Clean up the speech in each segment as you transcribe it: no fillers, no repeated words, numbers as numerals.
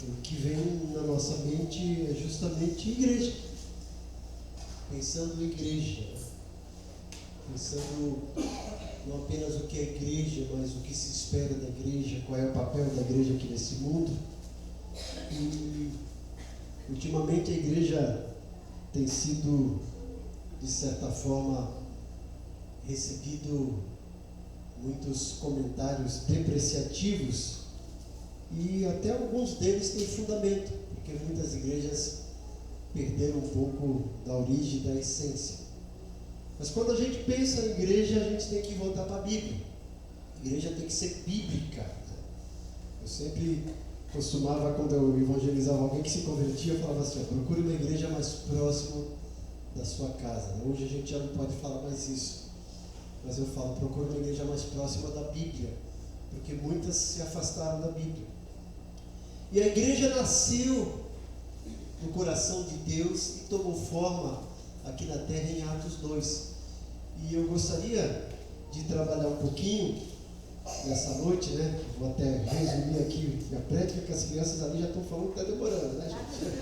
o que vem na nossa mente é justamente igreja. Pensando em igreja, pensando não apenas o que é igreja, mas o que se espera da igreja, qual é o papel da igreja aqui nesse mundo. E ultimamente a igreja tem sido, de certa forma, recebido muitos comentários depreciativos, e até alguns deles têm fundamento, porque muitas igrejas perderam um pouco da origem, da essência. Mas quando a gente pensa em igreja, a gente tem que voltar para a Bíblia. A igreja tem que ser bíblica. Eu sempre costumava, quando eu evangelizava alguém que se convertia, eu falava assim: procure uma igreja mais próxima da sua casa. Hoje a gente já não pode falar mais isso, mas eu falo: procure uma igreja mais próxima da Bíblia, porque muitas se afastaram da Bíblia. E a igreja nasceu no coração de Deus e tomou forma aqui na terra em Atos 2. E eu gostaria de trabalhar um pouquinho nessa noite, né? Vou até resumir aqui a prédica, que as crianças ali já estão falando que está demorando, né, gente?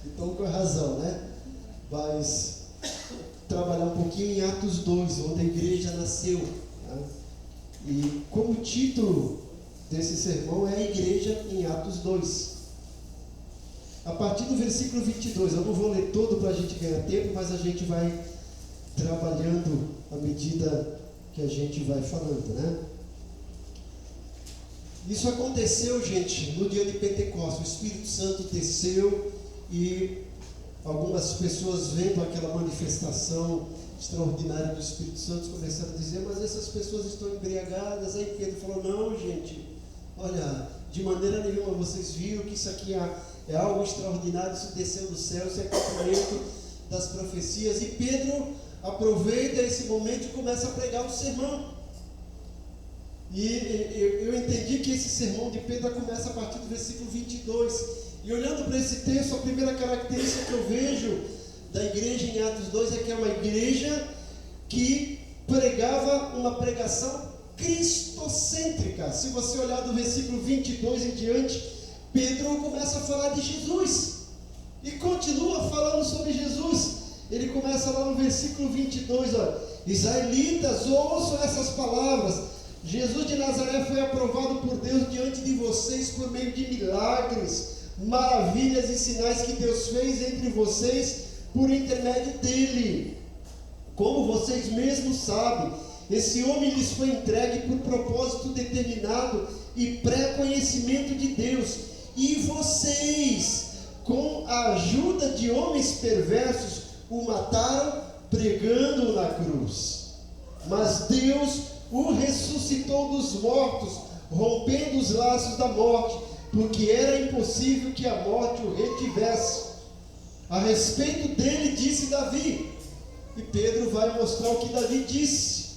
Então, com razão, né? Mas trabalhar um pouquinho em Atos 2, onde a igreja nasceu, né? E como título desse sermão é a igreja em Atos 2. A partir do versículo 22, eu não vou ler todo para a gente ganhar tempo, mas a gente vai trabalhando à medida que a gente vai falando, né? Isso aconteceu, gente, no dia de Pentecostes. O Espírito Santo desceu e algumas pessoas, vendo aquela manifestação extraordinária do Espírito Santo, começaram a dizer: mas essas pessoas estão embriagadas. Aí Pedro falou: não, gente, olha, de maneira nenhuma, vocês viram que isso aqui é algo extraordinário, isso desceu do céu, isso é cumprimento das profecias. E Pedro aproveita esse momento e começa a pregar um sermão. E eu entendi que esse sermão de Pedro começa a partir do versículo 22. E olhando para esse texto, a primeira característica que eu vejo da igreja em Atos 2 é que é uma igreja que pregava uma pregação cristocêntrica. Se você olhar do versículo 22 em diante, Pedro começa a falar de Jesus e continua falando sobre Jesus. Ele começa lá no versículo 22, olha: israelitas, ouçam essas palavras. Jesus de Nazaré foi aprovado por Deus diante de vocês por meio de milagres, maravilhas e sinais que Deus fez entre vocês por intermédio dele. Como vocês mesmos sabem, esse homem lhes foi entregue por propósito determinado e pré-conhecimento de Deus. E vocês, com a ajuda de homens perversos, o mataram pregando-o na cruz. Mas Deus o ressuscitou dos mortos, rompendo os laços da morte, porque era impossível que a morte o retivesse. A respeito dele disse Davi, e Pedro vai mostrar o que Davi disse.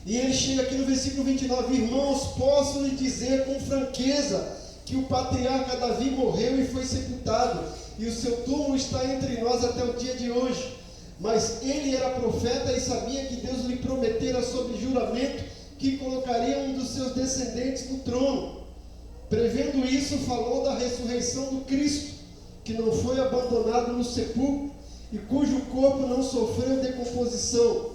E ele chega aqui no versículo 29, irmãos, posso lhe dizer com franqueza que o patriarca Davi morreu e foi sepultado, e o seu túmulo está entre nós até o dia de hoje. Mas ele era profeta e sabia que Deus lhe prometera sob juramento que colocaria um dos seus descendentes no trono. Prevendo isso, falou da ressurreição do Cristo, que não foi abandonado no sepulcro e cujo corpo não sofreu decomposição.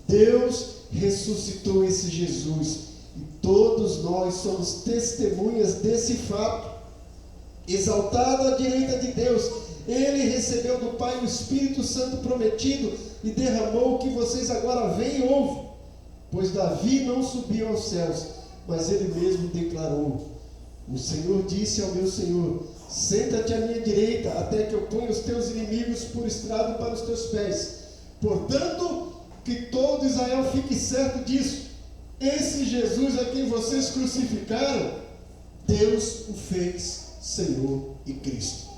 Deus ressuscitou esse Jesus e todos nós somos testemunhas desse fato. Exaltado à direita de Deus, ele recebeu do Pai o Espírito Santo prometido e derramou o que vocês agora veem e ouvem. Pois Davi não subiu aos céus, mas ele mesmo declarou: o Senhor disse ao meu Senhor, senta-te à minha direita, até que eu ponha os teus inimigos por estrado para os teus pés. Portanto, que todo Israel fique certo disso, esse Jesus a quem vocês crucificaram, Deus o fez Senhor e Cristo.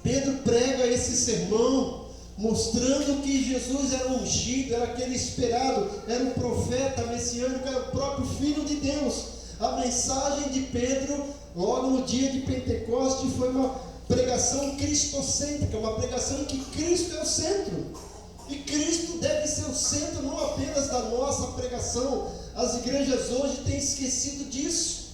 Pedro prega esse sermão mostrando que Jesus era ungido, era aquele esperado, era um profeta messiânico, era o próprio Filho de Deus. A mensagem de Pedro, logo no dia de Pentecostes, foi uma pregação cristocêntrica, uma pregação em que Cristo é o centro. E Cristo deve ser o centro não apenas da nossa pregação. As igrejas hoje têm esquecido disso.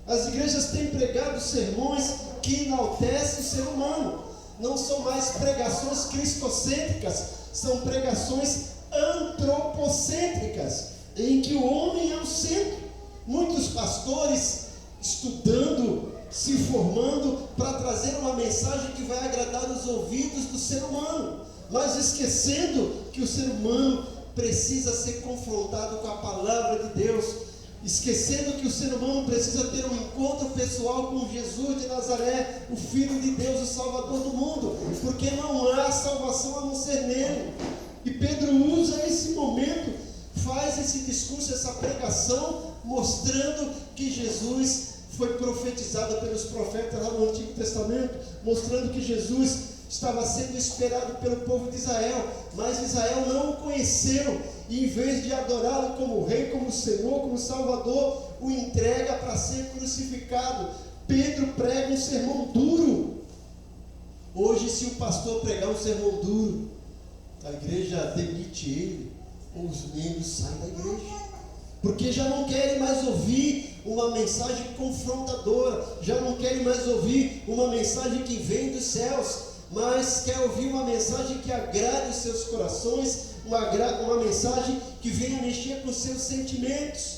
As igrejas têm pregado sermões que enaltecem o ser humano. Não são mais pregações cristocêntricas, são pregações antropocêntricas, em que o homem é o centro. Muitos pastores estudando, se formando para trazer uma mensagem que vai agradar os ouvidos do ser humano, mas esquecendo que o ser humano precisa ser confrontado com a palavra de Deus, esquecendo que o ser humano precisa ter um encontro pessoal com Jesus de Nazaré, o Filho de Deus, o Salvador do mundo, porque não há salvação a não ser nele. E Pedro usa esse momento, faz esse discurso, essa pregação, mostrando que Jesus foi profetizado pelos profetas lá no Antigo Testamento, mostrando que Jesus estava sendo esperado pelo povo de Israel, mas Israel não o conheceu, e em vez de adorá-lo como rei, como Senhor, como Salvador, o entrega para ser crucificado. Pedro prega um sermão duro. Hoje, se o pastor pregar um sermão duro, a igreja demite ele, ou os membros saem da igreja, porque já não querem mais ouvir uma mensagem confrontadora, já não querem mais ouvir uma mensagem que vem dos céus, mas quer ouvir uma mensagem que agrade os seus corações, uma mensagem que venha mexer com os seus sentimentos.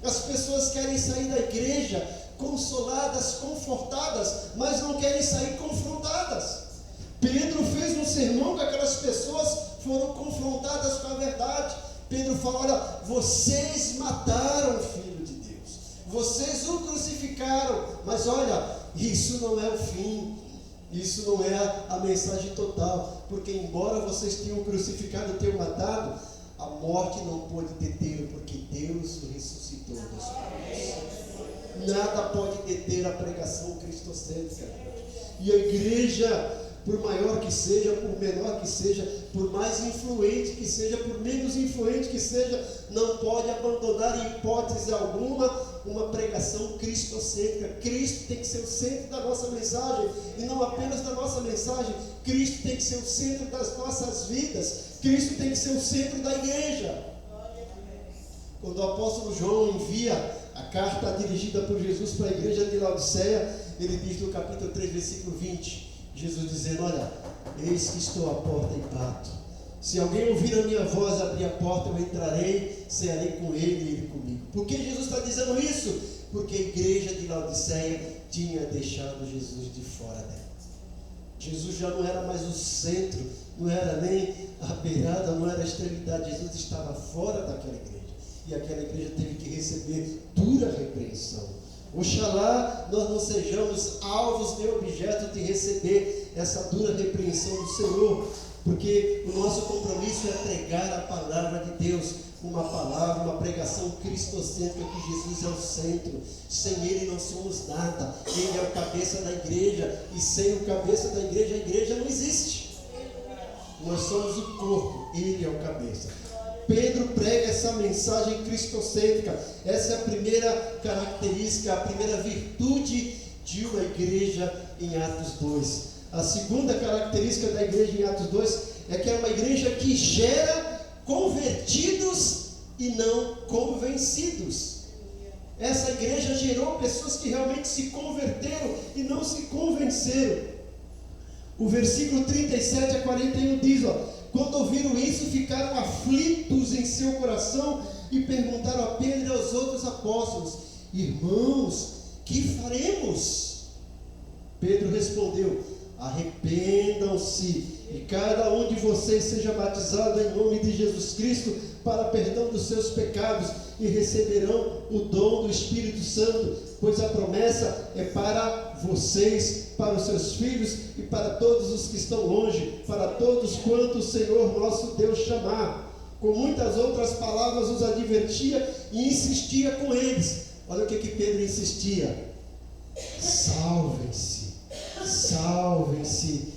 As pessoas querem sair da igreja consoladas, confortadas, mas não querem sair confrontadas. Pedro fez um sermão que aquelas pessoas foram confrontadas com a verdade. Pedro fala: olha, vocês mataram o Filho de Deus, vocês o crucificaram, mas olha, isso não é o fim, isso não é a mensagem total, porque embora vocês tenham crucificado, tenham matado, a morte não pôde detê-lo, porque Deus o ressuscitou dos mortos. Nada pode deter a pregação cristocêntrica. E a igreja, por maior que seja, por menor que seja, por mais influente que seja, por menos influente que seja, não pode abandonar em hipótese alguma uma pregação cristocêntrica. Cristo tem que ser o centro da nossa mensagem, e não apenas da nossa mensagem. Cristo tem que ser o centro das nossas vidas. Cristo tem que ser o centro da igreja. Quando o apóstolo João envia a carta dirigida por Jesus para a igreja de Laodiceia, ele diz no capítulo 3, versículo 20, Jesus dizendo: olha, eis que estou à porta e bato. Se alguém ouvir a minha voz, abrir a porta, eu entrarei, cearei com ele e ele comigo. Por que Jesus está dizendo isso? Porque a igreja de Laodiceia tinha deixado Jesus de fora dela. Jesus já não era mais o centro, não era nem a beirada, não era a extremidade. Jesus estava fora daquela igreja, e aquela igreja teve que receber dura repreensão. Oxalá nós não sejamos alvos nem objeto de receber essa dura repreensão do Senhor, porque o nosso compromisso é pregar a palavra de Deus, uma palavra, uma pregação cristocêntrica, que Jesus é o centro. Sem Ele não somos nada. Ele é o cabeça da igreja, e sem o cabeça da igreja, a igreja não existe. Nós somos o corpo, Ele é o cabeça. Pedro prega essa mensagem cristocêntrica. Essa é a primeira característica, a primeira virtude de uma igreja em Atos 2. A segunda característica da igreja em Atos 2 é que é uma igreja que gera convertidos e não convencidos. Essa igreja gerou pessoas que realmente se converteram e não se convenceram. O versículo 37 a 41 diz: quando ouviram isso, ficaram aflitos em seu coração e perguntaram a Pedro e aos outros apóstolos: irmãos, que faremos? Pedro respondeu: arrependam-se e cada um de vocês seja batizado em nome de Jesus Cristo para perdão dos seus pecados, e receberão o dom do Espírito Santo, pois a promessa é para vocês, para os seus filhos e para todos os que estão longe, para todos quanto o Senhor nosso Deus chamar. Com muitas outras palavras os advertia e insistia com eles. Olha o que Pedro insistia: salvem-se, salvem-se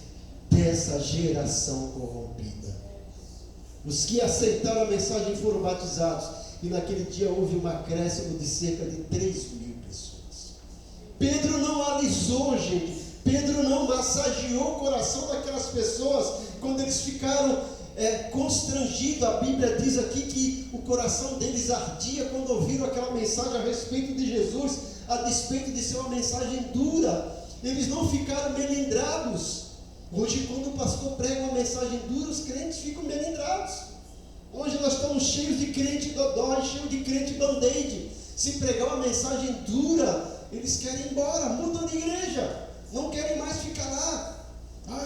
dessa geração corrompida. Os que aceitaram a mensagem foram batizados, e naquele dia houve um acréscimo de cerca de 3.000 pessoas. Pedro não alisou, gente. Pedro não massageou o coração daquelas pessoas quando eles ficaram constrangidos. A Bíblia diz aqui que o coração deles ardia quando ouviram aquela mensagem a respeito de Jesus. a despeito de ser uma mensagem dura, eles não ficaram melindrados. Hoje, quando o pastor prega uma mensagem dura, os crentes ficam melindrados. Hoje nós estamos cheios de crente dodói, cheios de crente band-aid. Se pregar uma mensagem dura, eles querem ir embora, mudam de igreja, não querem mais ficar lá.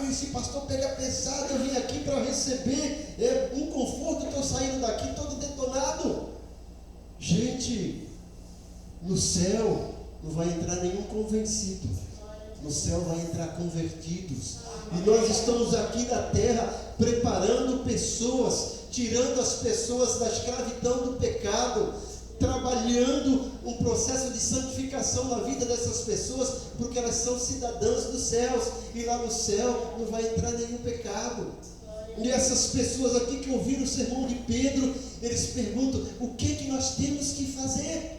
Esse pastor pega pesado, eu vim aqui para receber um conforto, estou saindo daqui todo detonado. Gente, no céu não vai entrar nenhum convencido, no céu vai entrar convertidos. E nós estamos aqui na terra preparando pessoas, tirando as pessoas da escravidão do pecado, trabalhando um processo de santificação na vida dessas pessoas, porque elas são cidadãs dos céus, e lá no céu não vai entrar nenhum pecado. E essas pessoas aqui que ouviram o sermão de Pedro, eles perguntam: o que nós temos que fazer?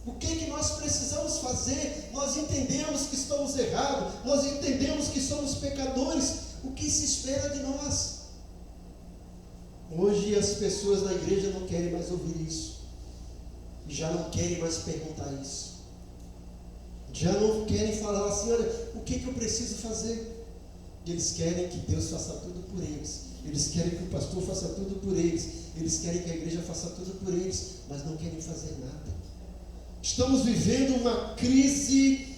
O que nós precisamos fazer? Nós entendemos que estamos errados, nós entendemos que somos pecadores, o que se espera de nós? Hoje as pessoas na igreja não querem mais ouvir isso, já não querem mais perguntar isso, já não querem falar assim: olha, o que eu preciso fazer? Eles querem que Deus faça tudo por eles, eles querem que o pastor faça tudo por eles, eles querem que a igreja faça tudo por eles, mas não querem fazer nada. Estamos vivendo uma crise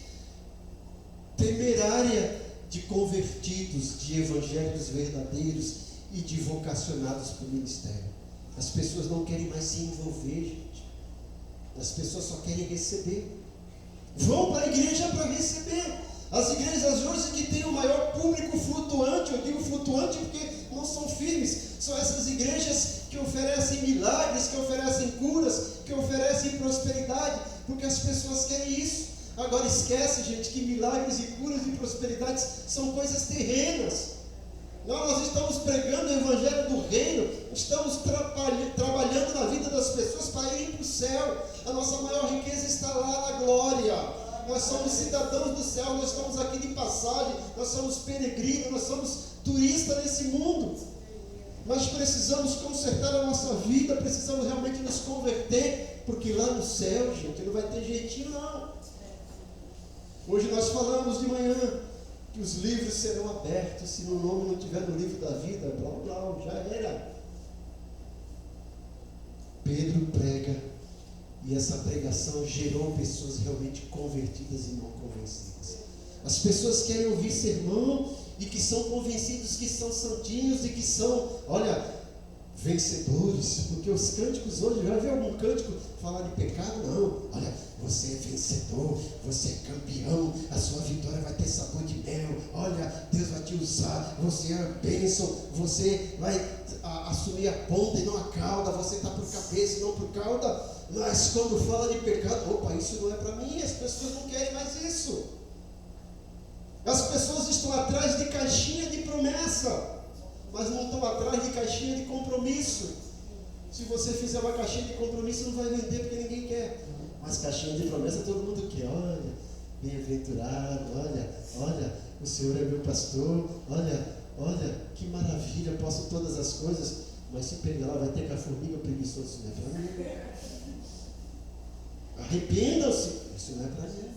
temerária de convertidos, de evangélicos verdadeiros e de vocacionados para o ministério. As pessoas não querem mais se envolver, gente. As pessoas só querem receber. Vão para a igreja para receber. As igrejas hoje que têm o maior público flutuante, eu digo flutuante porque não são firmes, são essas igrejas que oferecem milagres, que oferecem curas, que oferecem prosperidade, porque as pessoas querem isso. Agora esquece, gente, que milagres e curas e prosperidades são coisas terrenas. Nós estamos pregando o evangelho do reino, estamos trabalhando na vida das pessoas para irem para o céu. A nossa maior riqueza está lá na glória. Nós somos cidadãos do céu, nós estamos aqui de passagem, nós somos peregrinos, nós somos turistas nesse mundo. Nós precisamos consertar a nossa vida, precisamos realmente nos converter, porque lá no céu, gente, não vai ter jeitinho não. Hoje nós falamos de manhã que os livros serão abertos, se no nome não estiver no livro da vida, blá blá, já era. Pedro prega, e essa pregação gerou pessoas realmente convertidas e não convencidas. As pessoas querem ouvir sermão e que são convencidos que são santinhos e que são, olha, vencedores, porque os cânticos hoje, já viu algum cântico falar de pecado? Não, olha, você é vencedor, você é campeão, a sua vitória vai ter sabor de mel, olha, Deus vai te usar, você é a bênção, você vai assumir a ponta e não a cauda, você está por cabeça e não por cauda. Mas quando fala de pecado, opa, isso não é para mim, as pessoas não querem mais isso. As pessoas estão atrás de caixinha de promessa, mas não estão atrás de caixinha de compromisso. Se você fizer uma caixinha de compromisso, não vai vender porque ninguém quer. Mas caixinha de promessa todo mundo quer. Olha, bem-aventurado, olha, o Senhor é meu pastor, olha, que maravilha, posso todas as coisas. Mas se pegar lá, vai ter com a formiga preguiçosa, isso não é para mim. Arrependam-se, isso não é para mim.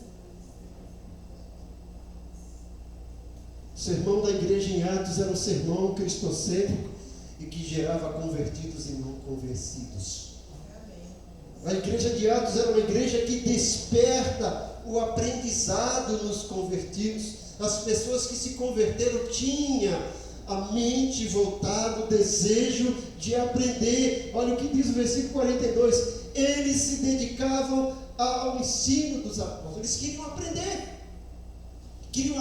O sermão da igreja em Atos era um sermão cristocêntrico e que gerava convertidos e não convencidos. A igreja de Atos era uma igreja que desperta o aprendizado nos convertidos. As pessoas que se converteram tinham a mente voltada, o desejo de aprender. Olha o que diz o versículo 42. Eles se dedicavam ao ensino dos apóstolos. Eles queriam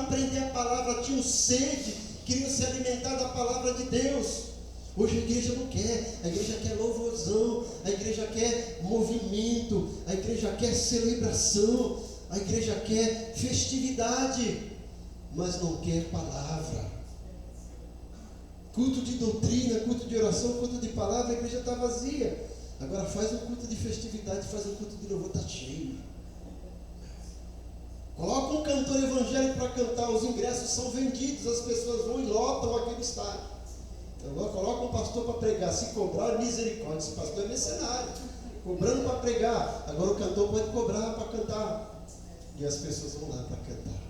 aprender a palavra, tinham sede, queriam se alimentar da palavra de Deus. Hoje a igreja não quer, a igreja quer louvorzão, a igreja quer movimento, a igreja quer celebração, a igreja quer festividade, mas não quer palavra. Culto de doutrina, culto de oração, culto de palavra, a igreja está vazia. Agora faz um culto de festividade, faz um culto de louvor, está cheio. Coloca um cantor evangélico para cantar, os ingressos são vendidos, as pessoas vão e lotam aquele estádio. Agora coloca um pastor para pregar, se cobrar, misericórdia, esse pastor é mercenário. cobrando para pregar. Agora o cantor pode cobrar para cantar. E as pessoas vão lá para cantar.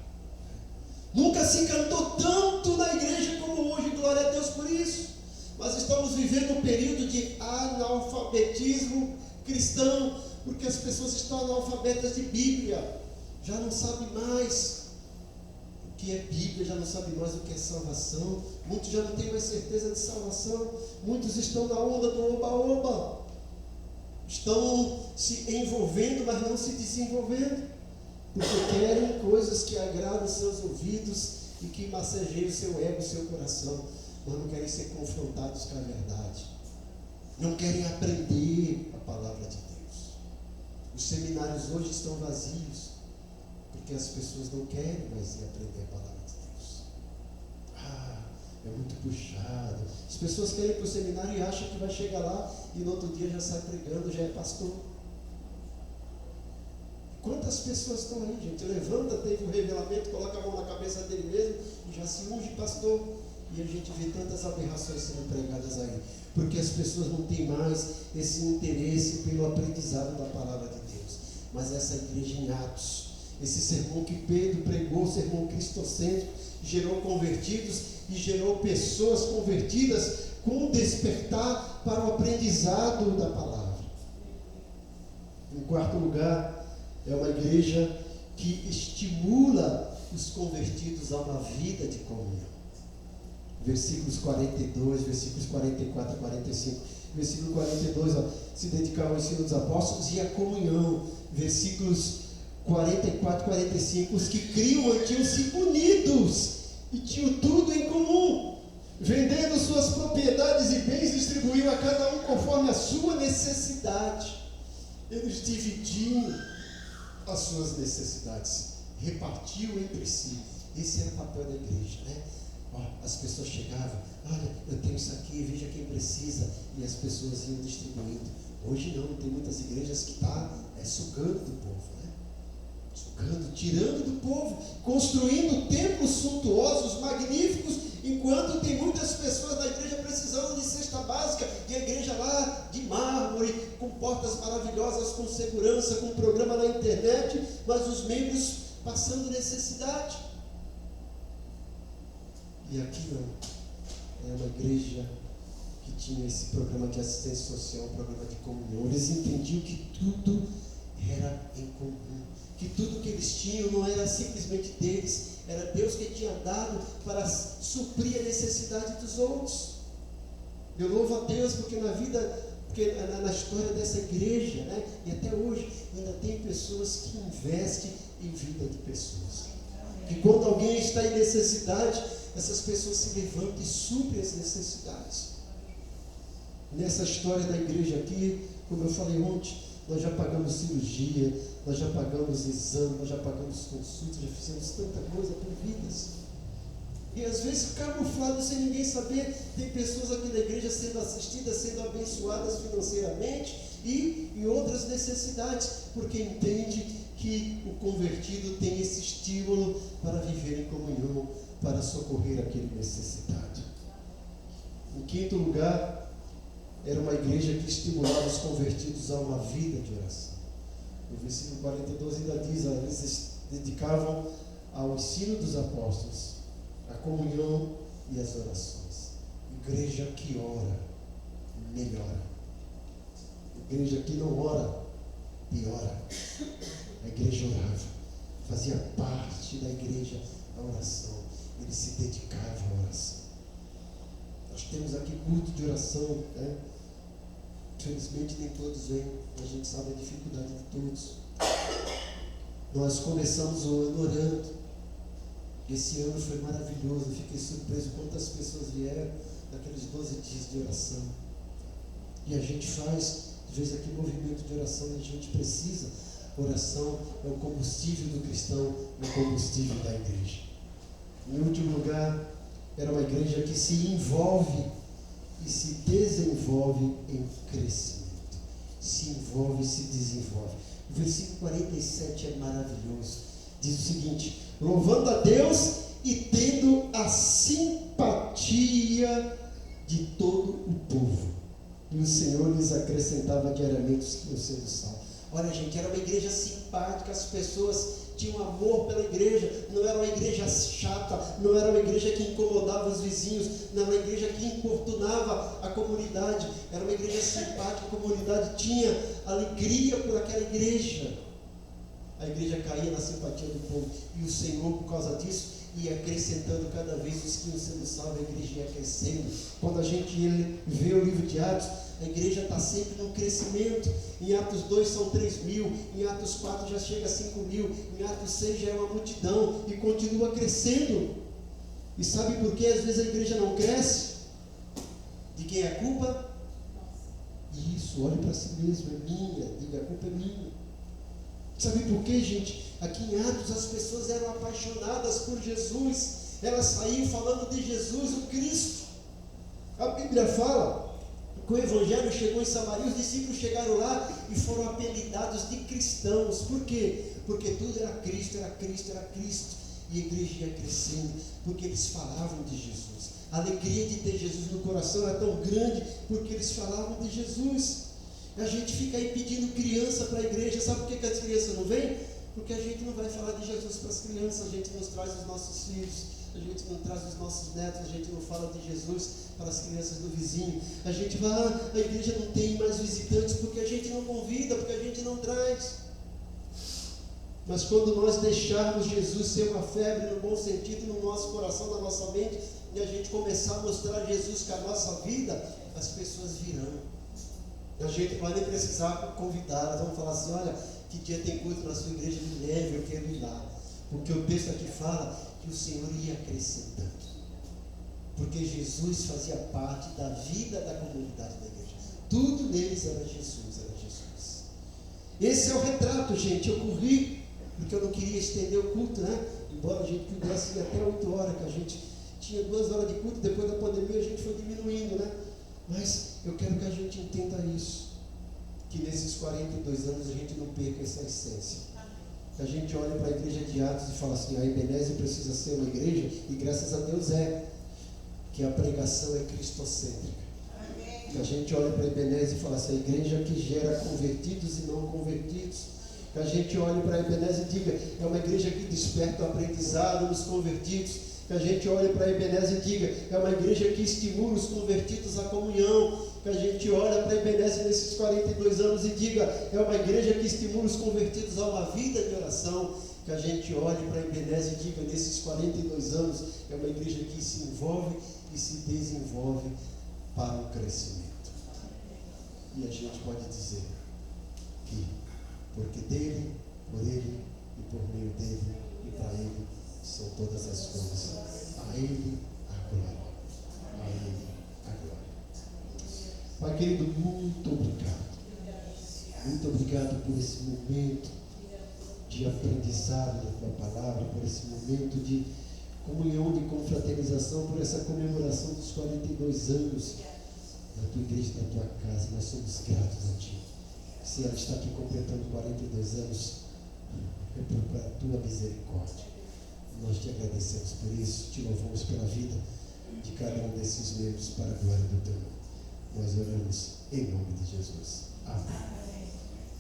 Nunca se cantou tanto na igreja como hoje, glória a Deus por isso. Mas estamos vivendo um período de analfabetismo cristão, porque as pessoas estão analfabetas de Bíblia, já não sabem mais o que é Bíblia, já não sabem mais o que é salvação. Muitos já não têm mais certeza de salvação. Muitos estão na onda do oba-oba, estão se envolvendo, mas não se desenvolvendo, porque querem coisas que agradam seus ouvidos e que massageiam o seu ego, o seu coração, mas não querem ser confrontados com a verdade, não querem aprender a palavra de Deus. Os seminários hoje estão vazios, porque as pessoas não querem mais ir aprender a palavra de Deus. É muito puxado. As pessoas querem ir para o seminário e acham que vai chegar lá e no outro dia já sai pregando, já é pastor. Quantas pessoas estão aí, gente? Levanta, teve um revelamento, coloca a mão na cabeça dele mesmo e já se unge pastor. E a gente vê tantas aberrações sendo pregadas aí, porque as pessoas não têm mais esse interesse pelo aprendizado da palavra de Deus. Mas essa igreja em Atos, esse sermão que Pedro pregou, o sermão cristocêntrico, gerou convertidos e gerou pessoas convertidas com despertar para o aprendizado da palavra. Em quarto lugar, é uma igreja que estimula os convertidos a uma vida de comunhão. Versículos 42, versículos 44 a 45. Versículo 42, se dedicar ao ensino dos apóstolos e à comunhão. Versículos 44 e 45, os que criam mantinham-se unidos e tinham tudo em comum, vendendo suas propriedades e bens, distribuíam a cada um conforme a sua necessidade. Eles dividiam as suas necessidades, repartiam entre si. Esse era o papel da igreja, né? As pessoas chegavam, olha, eu tenho isso aqui, veja quem precisa, e as pessoas iam distribuindo. Hoje não, tem muitas igrejas que estão sugando do povo, né? Sugando, tirando do povo, construindo templos suntuosos, magníficos, enquanto tem muitas pessoas na igreja precisando de cesta básica, e a igreja lá de mármore, com portas maravilhosas, com segurança, com programa na internet, mas os membros passando necessidade. E aqui não, é uma igreja que tinha esse programa de assistência social, um programa de comunhão. Eles entendiam que tudo era em comum, que tudo que eles tinham não era simplesmente deles, era Deus que tinha dado para suprir a necessidade dos outros. Eu louvo a Deus porque na história dessa igreja, né, e até hoje, ainda tem pessoas que investem em vida de pessoas. Que quando alguém está em necessidade, essas pessoas se levantam e suprem as necessidades. Nessa história da igreja aqui, como eu falei ontem, nós já pagamos cirurgia, nós já pagamos exame, nós já pagamos consultas, já fizemos tanta coisa por vidas. E às vezes camuflado sem ninguém saber, tem pessoas aqui na igreja sendo assistidas, sendo abençoadas financeiramente e outras necessidades, porque entende que o convertido tem esse estímulo para viver em comunhão, para socorrer aquele necessitado. Em quinto lugar, era uma igreja que estimulava os convertidos a uma vida de oração. O versículo 42 ainda diz, eles se dedicavam ao ensino dos apóstolos, à comunhão e às orações. Igreja que ora, melhora. Igreja que não ora, piora. A igreja orava, fazia parte da igreja a oração, ele se dedicava à oração. Nós temos aqui culto de oração, né? Infelizmente nem todos vêm, a gente sabe a dificuldade de todos. Nós começamos o ano orando, esse ano foi maravilhoso, eu fiquei surpreso quantas pessoas vieram naqueles 12 dias de oração. E a gente faz, às vezes, aqui movimento de oração, e a gente precisa. Oração é o combustível do cristão, é o combustível da igreja. Em último lugar, era uma igreja que se envolve e se desenvolve em crescimento. Se envolve e se desenvolve. O versículo 47 é maravilhoso. Diz o seguinte: louvando a Deus e tendo a simpatia de todo o povo. e o Senhor lhes acrescentava diariamente os que iam sendo salvos. Olha, gente, era uma igreja simpática, as pessoas tinham amor pela igreja, não era uma igreja chata, não era uma igreja que incomodava os vizinhos, não era uma igreja que importunava a comunidade, era uma igreja simpática, a comunidade tinha alegria por aquela igreja. A igreja caía na simpatia do povo, e o Senhor, por causa disso, ia acrescentando cada vez os que iam sendo salvos, a igreja ia crescendo. Quando a gente vê o livro de Atos, a igreja está sempre num crescimento. Em Atos 2 são 3.000, em Atos 4 já chega a 5.000, em Atos 6 já é uma multidão, e continua crescendo. E sabe por que às vezes a igreja não cresce? De quem é a culpa? Isso, olhe para si mesmo, é minha, diga, a culpa é minha. Sabe por quê, gente? Aqui em Atos as pessoas eram apaixonadas por Jesus, elas saíam falando de Jesus, o Cristo. A Bíblia fala que o Evangelho chegou em Samaria, os discípulos chegaram lá e foram apelidados de cristãos. Por quê? Porque tudo era Cristo, era Cristo, era Cristo. E a igreja ia crescendo, porque eles falavam de Jesus. A alegria de ter Jesus no coração era tão grande, porque eles falavam de Jesus. A gente fica aí pedindo criança para a igreja. Sabe por que as crianças não vêm? Porque a gente não vai falar de Jesus para as crianças. A gente não traz os nossos filhos, a gente não traz os nossos netos, a gente não fala de Jesus para as crianças do vizinho. A gente vai, a igreja não tem mais visitantes porque a gente não convida, porque a gente não traz. Mas quando nós deixarmos Jesus ser uma febre no bom sentido no nosso coração, na nossa mente, e a gente começar a mostrar Jesus com a nossa vida, as pessoas virão. A gente vai nem precisar convidar, elas vão falar assim: olha, que dia tem culto na sua igreja, me leve, eu quero ir lá. Porque o texto aqui fala que o Senhor ia acrescentando. Porque Jesus fazia parte da vida da comunidade da igreja. Tudo neles era Jesus, era Jesus. Esse é o retrato, gente. Eu corri, porque eu não queria estender o culto, né? Embora a gente pudesse ir até 8 horas, que a gente tinha 2 horas de culto, depois da pandemia a gente foi diminuindo, né? Mas eu quero que a gente entenda isso, que nesses 42 anos a gente não perca essa essência. Que a gente olha para a igreja de Atos e fala assim: a Ebenezer precisa ser uma igreja, e graças a Deus que a pregação é cristocêntrica. Que a gente olha para a Ebenezer e fala assim: a igreja que gera convertidos e não convertidos. Que a gente olhe para a Ebenezer e diga: é uma igreja que desperta o aprendizado nos convertidos. Que a gente olhe para a Ebenezer e diga: é uma igreja que estimula os convertidos à comunhão. Que a gente olhe para a Ebenezer nesses 42 anos e diga: é uma igreja que estimula os convertidos a uma vida de oração. Que a gente olhe para a Ebenezer e diga: nesses 42 anos, é uma igreja que se envolve e se desenvolve para o crescimento. E a gente pode dizer que, porque dele, por ele e por meio dele e para ele são todas as coisas. A ele a glória. A ele a glória. Pai querido, muito obrigado. Muito obrigado por esse momento de aprendizado da tua palavra, por esse momento de comunhão, de confraternização, por essa comemoração dos 42 anos da tua igreja, da tua casa. Nós somos gratos a ti. Se ela está aqui completando 42 anos, é por a tua misericórdia. Nós te agradecemos por isso, te louvamos pela vida de cada um desses membros para a glória do teu nome. Nós oramos em nome de Jesus. Amém.